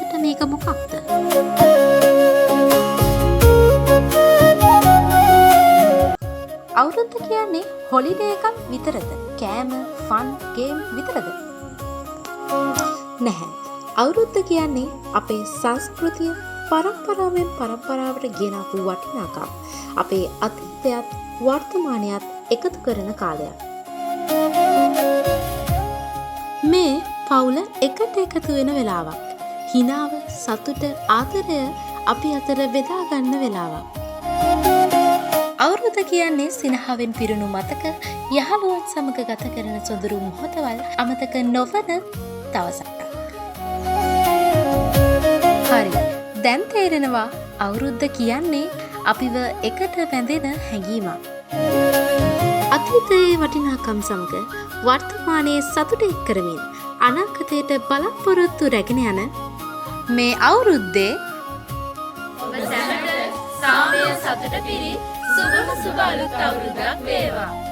එතකොට මේක මොකක්ද? අවුරුද්ද කියන්නේ හොලිඩේ එකක් විතරද? කෑම, ෆන්, ගේම් විතරද? නැහැ. අවුරුද්ද කියන්නේ අපේ සංස්කෘතිය පරම්පරාවෙන් පරම්පරාවට ගෙන ආපු වටිනාකම්. අපේ අතීතයත් වර්තමානයත් එකතු කරන කාලයක්. මේ පවුල එකට එකතු වෙන වෙලාවක්. හිනාව, සතුට, ආදරය අපි අතර බෙදා ගන්න වෙලාවක්. අවුරුද්ද කියන්නේ සිනහවෙන් පිරුණු මතක, යහළුවන් සමග ගත කරන සොඳුරු මොහොතවල් අමතක නොවන දවසක්. හරි. දැන් තේරෙනවා අවුරුද්ද කියන්නේ අපිව එකට බැඳෙන හැඟීමක්. අතීතයේ වටිනාකම් සමග වර්තමානයේ සතුට එක් කරමින් අනාගතයට බලාපොරොත්තු රැගෙන යන මේ අවුරුද්දේ ඔබ සැමට සාමය සතුට පිරි සුබම සුබ අලුත් අවුරුද්දක් වේවා.